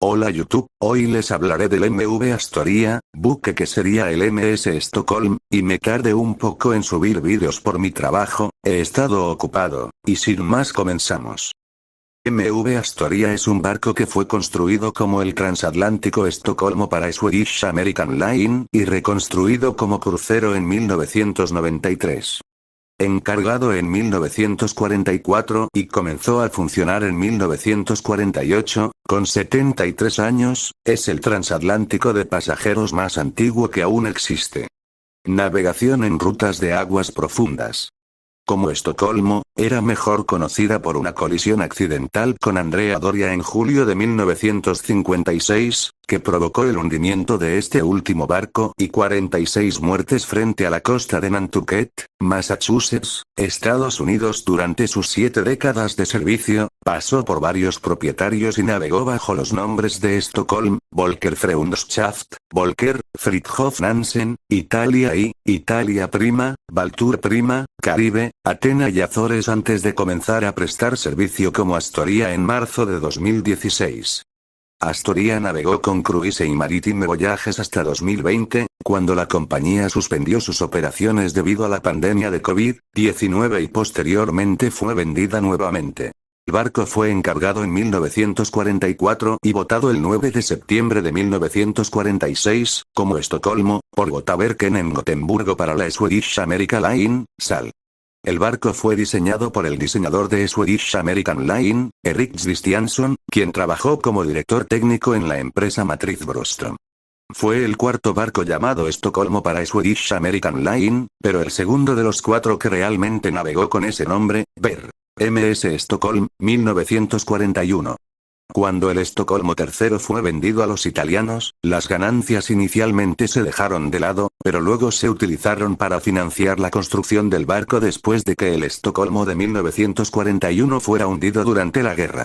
Hola YouTube, hoy les hablaré del MV Astoria, buque que sería el MS Stockholm, y me tardé un poco en subir vídeos por mi trabajo, he estado ocupado, y sin más comenzamos. MV Astoria es un barco que fue construido como el transatlántico Estocolmo para Swedish American Line, y reconstruido como crucero en 1993. Encargado en 1944 y comenzó a funcionar en 1948, con 73 años, es el transatlántico de pasajeros más antiguo que aún existe. Navegación en rutas de aguas profundas. Como Estocolmo, era mejor conocida por una colisión accidental con Andrea Doria en julio de 1956, que provocó el hundimiento de este último barco y 46 muertes frente a la costa de Nantucket, Massachusetts, Estados Unidos. Durante sus 7 décadas de servicio, pasó por varios propietarios y navegó bajo los nombres de Stockholm, Volker Freundschaft, Volker, Fridtjof Nansen, Italia y Italia Prima, Baltur Prima, Caribe, Athena y Azores antes de comenzar a prestar servicio como Astoria en marzo de 2016. Astoria navegó con Cruise y Maritime Voyages hasta 2020, cuando la compañía suspendió sus operaciones debido a la pandemia de COVID-19 y posteriormente fue vendida nuevamente. El barco fue encargado en 1944 y botado el 9 de septiembre de 1946, como Estocolmo, por Götaverken en Gotemburgo para la Swedish American Line, SAL. El barco fue diseñado por el diseñador de Swedish American Line, Erik Christiansson, quien trabajó como director técnico en la empresa matriz Broström. Fue el cuarto barco llamado Estocolmo para Swedish American Line, pero el segundo de los 4 que realmente navegó con ese nombre, Ver. MS Stockholm, 1941. Cuando el Estocolmo III fue vendido a los italianos, las ganancias inicialmente se dejaron de lado, pero luego se utilizaron para financiar la construcción del barco después de que el Estocolmo de 1941 fuera hundido durante la guerra.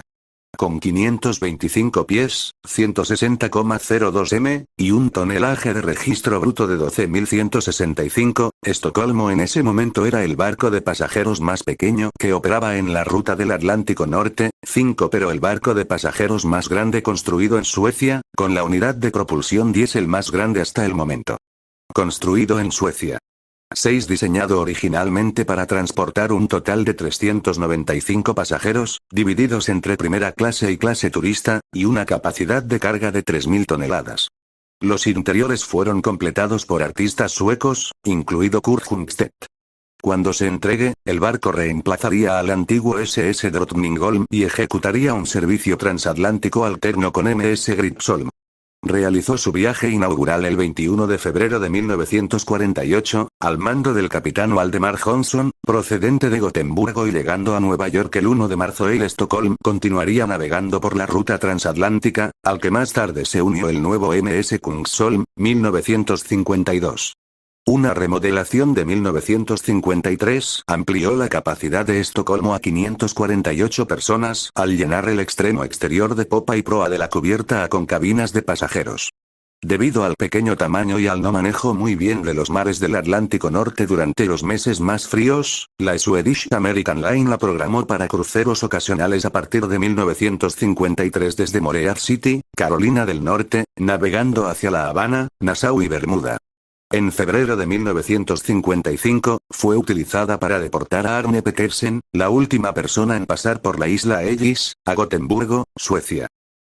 Con 525 pies, 160,02 m, y un tonelaje de registro bruto de 12.165, Estocolmo en ese momento era el barco de pasajeros más pequeño que operaba en la ruta del Atlántico Norte, 5 pero el barco de pasajeros más grande construido en Suecia, con la unidad de propulsión diésel más grande hasta el momento. Construido en Suecia. 6 diseñado originalmente para transportar un total de 395 pasajeros, divididos entre primera clase y clase turista, y una capacidad de carga de 3.000 toneladas. Los interiores fueron completados por artistas suecos, incluido Kurt Ljungstedt. Cuando se entregue, el barco reemplazaría al antiguo SS Drottningholm y ejecutaría un servicio transatlántico alterno con MS Gripsholm. Realizó su viaje inaugural el 21 de febrero de 1948, al mando del capitán Valdemar Johnson, procedente de Gotemburgo y llegando a Nueva York el 1 de marzo. El Stockholm continuaría navegando por la ruta transatlántica, al que más tarde se unió el nuevo MS Kungsholm, 1952. Una remodelación de 1953 amplió la capacidad de Estocolmo a 548 personas al llenar el extremo exterior de popa y proa de la cubierta con cabinas de pasajeros. Debido al pequeño tamaño y al no manejo muy bien de los mares del Atlántico Norte durante los meses más fríos, la Swedish American Line la programó para cruceros ocasionales a partir de 1953 desde Morehead City, Carolina del Norte, navegando hacia La Habana, Nassau y Bermuda. En febrero de 1955, fue utilizada para deportar a Arne Petersen, la última persona en pasar por la isla Ellis, a Gotemburgo, Suecia.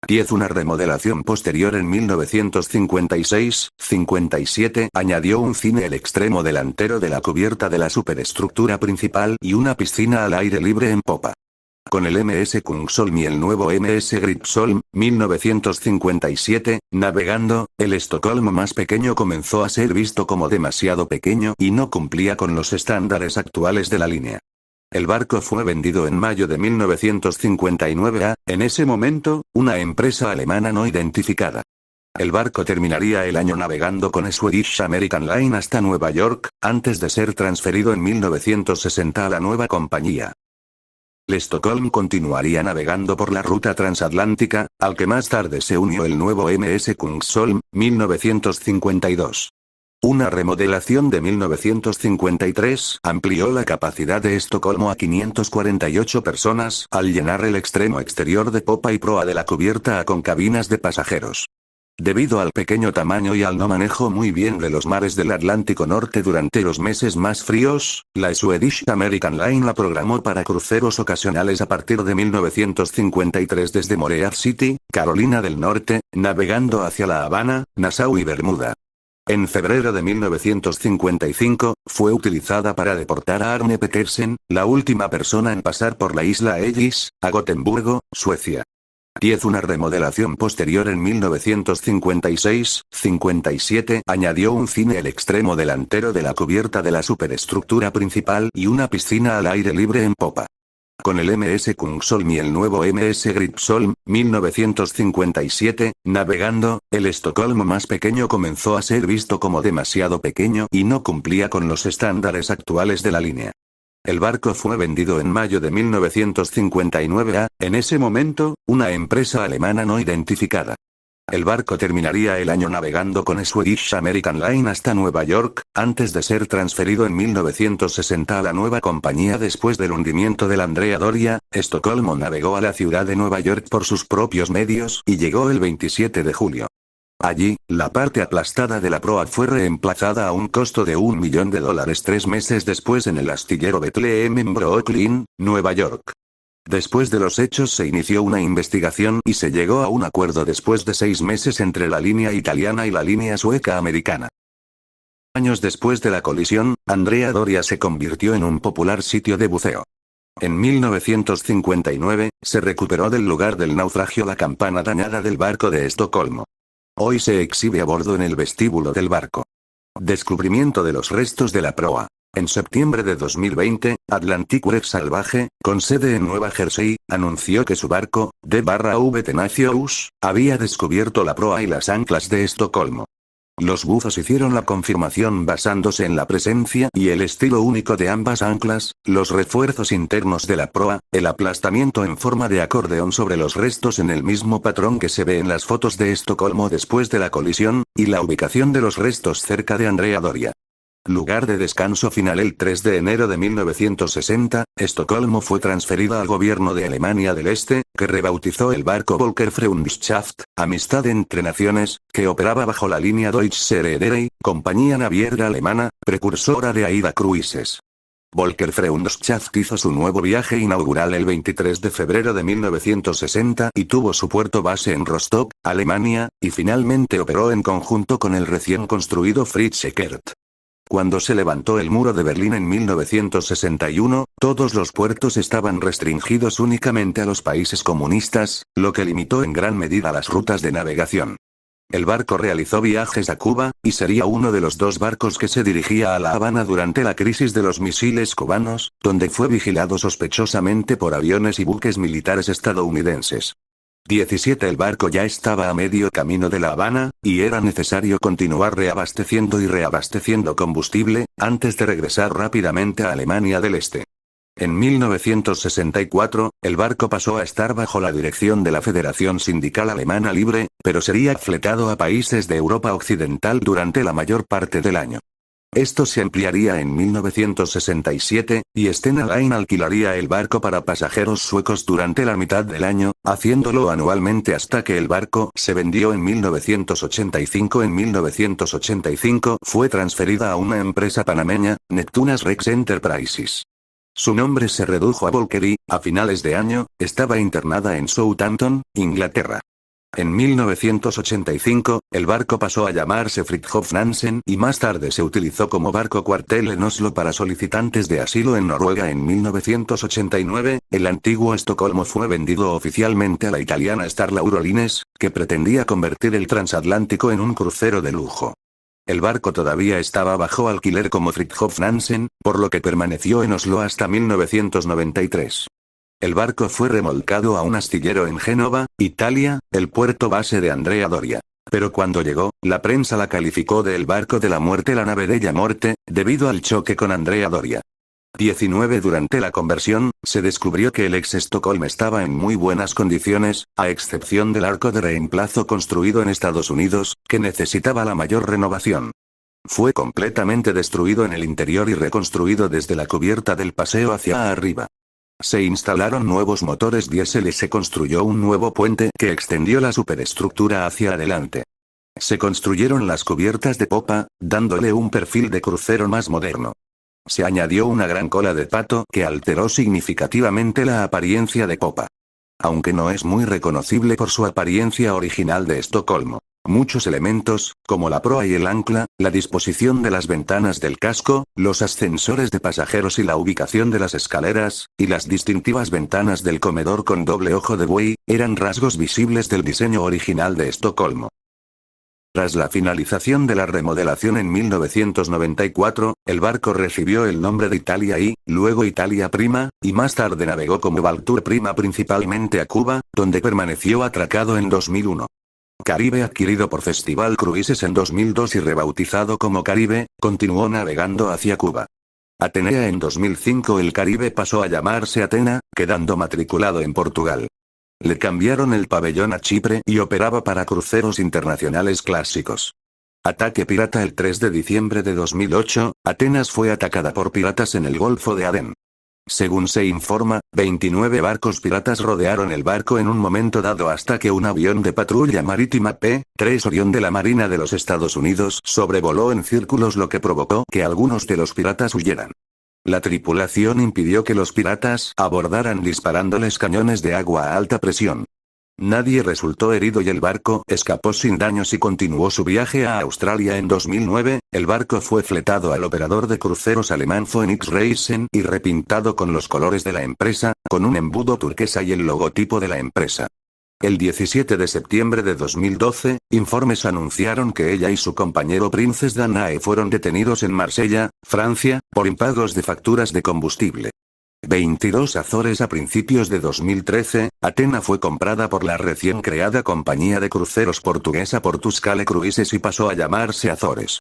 10. Una remodelación posterior en 1956-57 añadió un cine el extremo delantero de la cubierta de la superestructura principal y una piscina al aire libre en popa. Con el MS Kungsholm y el nuevo MS Gripsholm, 1957, navegando, el Estocolmo más pequeño comenzó a ser visto como demasiado pequeño y no cumplía con los estándares actuales de la línea. El barco fue vendido en mayo de 1959 a, en ese momento, una empresa alemana no identificada. El barco terminaría el año navegando con Swedish American Line hasta Nueva York, antes de ser transferido en 1960 a la nueva compañía. El Stockholm continuaría navegando por la ruta transatlántica, al que más tarde se unió el nuevo MS Kungsholm, 1952. Una remodelación de 1953 amplió la capacidad de Estocolmo a 548 personas al llenar el extremo exterior de popa y proa de la cubierta con cabinas de pasajeros. Debido al pequeño tamaño y al no manejo muy bien de los mares del Atlántico Norte durante los meses más fríos, la Swedish American Line la programó para cruceros ocasionales a partir de 1953 desde Morehead City, Carolina del Norte, navegando hacia La Habana, Nassau y Bermuda. En febrero de 1955, fue utilizada para deportar a Arne Petersen, la última persona en pasar por la isla Ellis, a Gotemburgo, Suecia. 10. Una remodelación posterior en 1956-57 añadió un cine al extremo delantero de la cubierta de la superestructura principal y una piscina al aire libre en popa. Con el MS Kungsholm y el nuevo MS Gripsholm, 1957, navegando, el Estocolmo más pequeño comenzó a ser visto como demasiado pequeño y no cumplía con los estándares actuales de la línea. El barco fue vendido en mayo de 1959 a, en ese momento, una empresa alemana no identificada. El barco terminaría el año navegando con Swedish American Line hasta Nueva York, antes de ser transferido en 1960 a la nueva compañía después del hundimiento del Andrea Doria. Estocolmo navegó a la ciudad de Nueva York por sus propios medios y llegó el 27 de julio. Allí, la parte aplastada de la proa fue reemplazada a un costo de $1 millón 3 meses después en el astillero Bethlehem en Brooklyn, Nueva York. Después de los hechos se inició una investigación y se llegó a un acuerdo después de 6 meses entre la línea italiana y la línea sueca americana. Años después de la colisión, Andrea Doria se convirtió en un popular sitio de buceo. En 1959, se recuperó del lugar del naufragio la campana dañada del barco de Estocolmo. Hoy se exhibe a bordo en el vestíbulo del barco. Descubrimiento de los restos de la proa. En septiembre de 2020, Atlantic Wreck Salvage, con sede en Nueva Jersey, anunció que su barco, D-V Tenacious, había descubierto la proa y las anclas de Estocolmo. Los buzos hicieron la confirmación basándose en la presencia y el estilo único de ambas anclas, los refuerzos internos de la proa, el aplastamiento en forma de acordeón sobre los restos en el mismo patrón que se ve en las fotos de Estocolmo después de la colisión, y la ubicación de los restos cerca de Andrea Doria. Lugar de descanso final. El 3 de enero de 1960, Estocolmo fue transferida al gobierno de Alemania del Este, que rebautizó el barco Volkerfreundschaft, Amistad entre Naciones, que operaba bajo la línea Deutsche Reederei, compañía naviera alemana, precursora de AIDA Cruises. Volkerfreundschaft hizo su nuevo viaje inaugural el 23 de febrero de 1960 y tuvo su puerto base en Rostock, Alemania, y finalmente operó en conjunto con el recién construido Fritz Eckert. Cuando se levantó el muro de Berlín en 1961, todos los puertos estaban restringidos únicamente a los países comunistas, lo que limitó en gran medida las rutas de navegación. El barco realizó viajes a Cuba, y sería uno de los 2 barcos que se dirigía a La Habana durante la crisis de los misiles cubanos, donde fue vigilado sospechosamente por aviones y buques militares estadounidenses. 17. El barco ya estaba a medio camino de La Habana, y era necesario continuar reabasteciendo combustible, antes de regresar rápidamente a Alemania del Este. En 1964, el barco pasó a estar bajo la dirección de la Federación Sindical Alemana Libre, pero sería fletado a países de Europa Occidental durante la mayor parte del año. Esto se ampliaría en 1967, y Stena Line alquilaría el barco para pasajeros suecos durante la mitad del año, haciéndolo anualmente hasta que el barco se vendió en 1985. En 1985 fue transferida a una empresa panameña, Neptunas Rex Enterprises. Su nombre se redujo a Volker y, a finales de año, estaba internada en Southampton, Inglaterra. En 1985, el barco pasó a llamarse Fridtjof Nansen y más tarde se utilizó como barco cuartel en Oslo para solicitantes de asilo en Noruega. En 1989, el antiguo Estocolmo fue vendido oficialmente a la italiana Star Laurolines, que pretendía convertir el transatlántico en un crucero de lujo. El barco todavía estaba bajo alquiler como Fridtjof Nansen, por lo que permaneció en Oslo hasta 1993. El barco fue remolcado a un astillero en Génova, Italia, el puerto base de Andrea Doria. Pero cuando llegó, la prensa la calificó de el barco de la muerte, la nave della morte, debido al choque con Andrea Doria. 19. Durante la conversión, se descubrió que el ex Stockholm estaba en muy buenas condiciones, a excepción del arco de reemplazo construido en Estados Unidos, que necesitaba la mayor renovación. Fue completamente destruido en el interior y reconstruido desde la cubierta del paseo hacia arriba. Se instalaron nuevos motores diésel y se construyó un nuevo puente que extendió la superestructura hacia adelante. Se construyeron las cubiertas de popa, dándole un perfil de crucero más moderno. Se añadió una gran cola de pato que alteró significativamente la apariencia de popa. Aunque no es muy reconocible por su apariencia original de Estocolmo. Muchos elementos, como la proa y el ancla, la disposición de las ventanas del casco, los ascensores de pasajeros y la ubicación de las escaleras, y las distintivas ventanas del comedor con doble ojo de buey, eran rasgos visibles del diseño original de Estocolmo. Tras la finalización de la remodelación en 1994, el barco recibió el nombre de Italia I, luego Italia Prima, y más tarde navegó como Baltour Prima principalmente a Cuba, donde permaneció atracado en 2001. Caribe, adquirido por Festival Cruises en 2002 y rebautizado como Caribe, continuó navegando hacia Cuba. Atenea en 2005 el Caribe pasó a llamarse Athena, quedando matriculado en Portugal. Le cambiaron el pabellón a Chipre y operaba para cruceros internacionales clásicos. Ataque pirata. El 3 de diciembre de 2008, Atenas fue atacada por piratas en el Golfo de Adén. Según se informa, 29 barcos piratas rodearon el barco en un momento dado hasta que un avión de patrulla marítima P-3 Orión de la Marina de los Estados Unidos sobrevoló en círculos, lo que provocó que algunos de los piratas huyeran. La tripulación impidió que los piratas abordaran disparándoles cañones de agua a alta presión. Nadie resultó herido y el barco escapó sin daños y continuó su viaje a Australia. En 2009, el barco fue fletado al operador de cruceros alemán Phoenix Reisen y repintado con los colores de la empresa, con un embudo turquesa y el logotipo de la empresa. El 17 de septiembre de 2012, informes anunciaron que ella y su compañero Princess Danae fueron detenidos en Marsella, Francia, por impagos de facturas de combustible. 22 Azores. A principios de 2013, Athena fue comprada por la recién creada compañía de cruceros portuguesa Portuscale Cruises y pasó a llamarse Azores.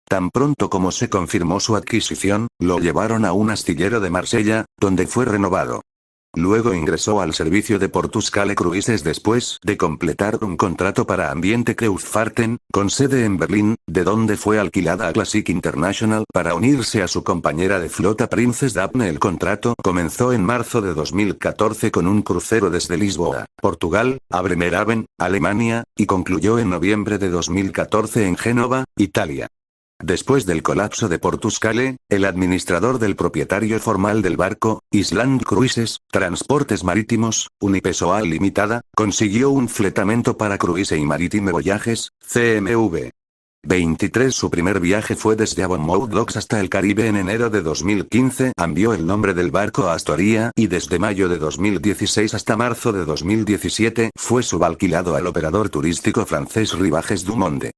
Tan pronto como se confirmó su adquisición, lo llevaron a un astillero de Marsella, donde fue renovado. Luego ingresó al servicio de Portuscale Cruises después de completar un contrato para Ambiente Kreuzfahrten, con sede en Berlín, de donde fue alquilada a Classic International para unirse a su compañera de flota Princess Daphne. El contrato comenzó en marzo de 2014 con un crucero desde Lisboa, Portugal, a Bremerhaven, Alemania, y concluyó en noviembre de 2014 en Génova, Italia. Después del colapso de Portuscale, el administrador del propietario formal del barco, Island Cruises, Transportes Marítimos, Unipesoal Limitada, consiguió un fletamento para Cruise y Maritime Voyages, CMV. 23 Su primer viaje fue desde Avonmouth Docks hasta el Caribe en enero de 2015, cambió el nombre del barco a Astoria y desde mayo de 2016 hasta marzo de 2017 fue subalquilado al operador turístico francés Rivages du Monde.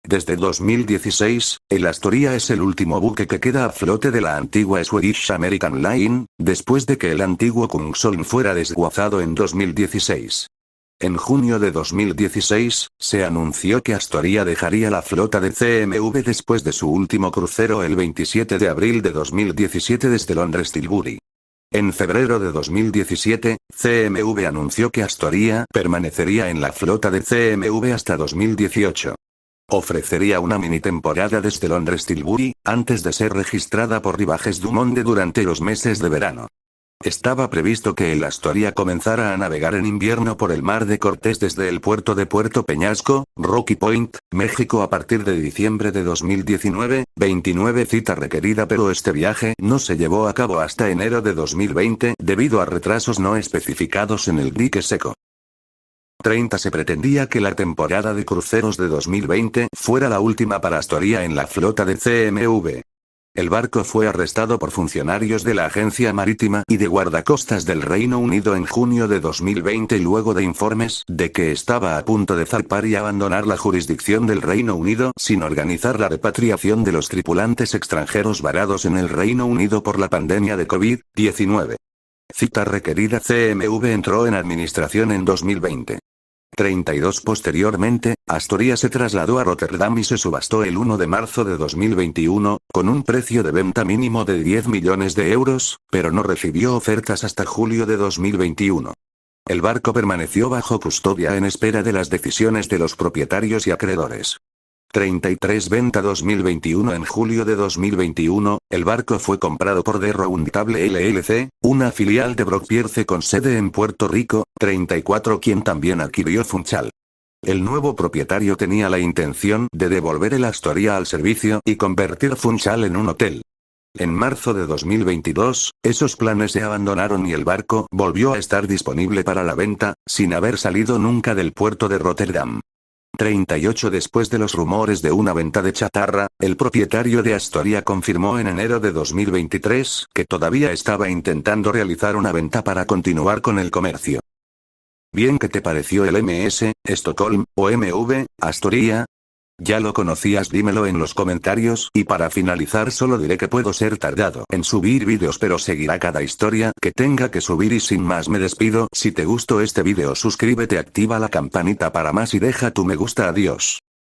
Desde 2016, el Astoria es el último buque que queda a flote de la antigua Swedish American Line, después de que el antiguo Kungsholm fuera desguazado en 2016. En junio de 2016, se anunció que Astoria dejaría la flota de CMV después de su último crucero el 27 de abril de 2017 desde Londres Tilbury. En febrero de 2017, CMV anunció que Astoria permanecería en la flota de CMV hasta 2018. Ofrecería una mini temporada desde Londres Tilbury, antes de ser registrada por Rivages du Monde durante los meses de verano. Estaba previsto que el Astoria comenzara a navegar en invierno por el Mar de Cortés desde el puerto de Puerto Peñasco, Rocky Point, México a partir de diciembre de 2019, 29 cita requerida, pero este viaje no se llevó a cabo hasta enero de 2020 debido a retrasos no especificados en el dique seco. 30 Se pretendía que la temporada de cruceros de 2020 fuera la última para Astoria en la flota de CMV. El barco fue arrestado por funcionarios de la Agencia Marítima y de Guardacostas del Reino Unido en junio de 2020 luego de informes de que estaba a punto de zarpar y abandonar la jurisdicción del Reino Unido sin organizar la repatriación de los tripulantes extranjeros varados en el Reino Unido por la pandemia de COVID-19. Cita requerida. CMV entró en administración en 2020. 32 Posteriormente, Astoria se trasladó a Rotterdam y se subastó el 1 de marzo de 2021, con un precio de venta mínimo de 10 millones de euros, pero no recibió ofertas hasta julio de 2021. El barco permaneció bajo custodia en espera de las decisiones de los propietarios y acreedores. 33 Venta 2021. En julio de 2021, el barco fue comprado por The Roundtable LLC, una filial de Brock Pierce con sede en Puerto Rico, 34, quien también adquirió Funchal. El nuevo propietario tenía la intención de devolver el Astoria al servicio y convertir Funchal en un hotel. En marzo de 2022, esos planes se abandonaron y el barco volvió a estar disponible para la venta, sin haber salido nunca del puerto de Rotterdam. 38 Después de los rumores de una venta de chatarra, el propietario de Astoria confirmó en enero de 2023 que todavía estaba intentando realizar una venta para continuar con el comercio. Bien, ¿qué te pareció el MS, Stockholm, o MV, Astoria? ¿Ya lo conocías? Dímelo en los comentarios, y para finalizar solo diré que puedo ser tardado en subir vídeos, pero seguirá cada historia que tenga que subir, y sin más me despido. Si te gustó este vídeo, suscríbete, activa la campanita para más y deja tu me gusta. Adiós.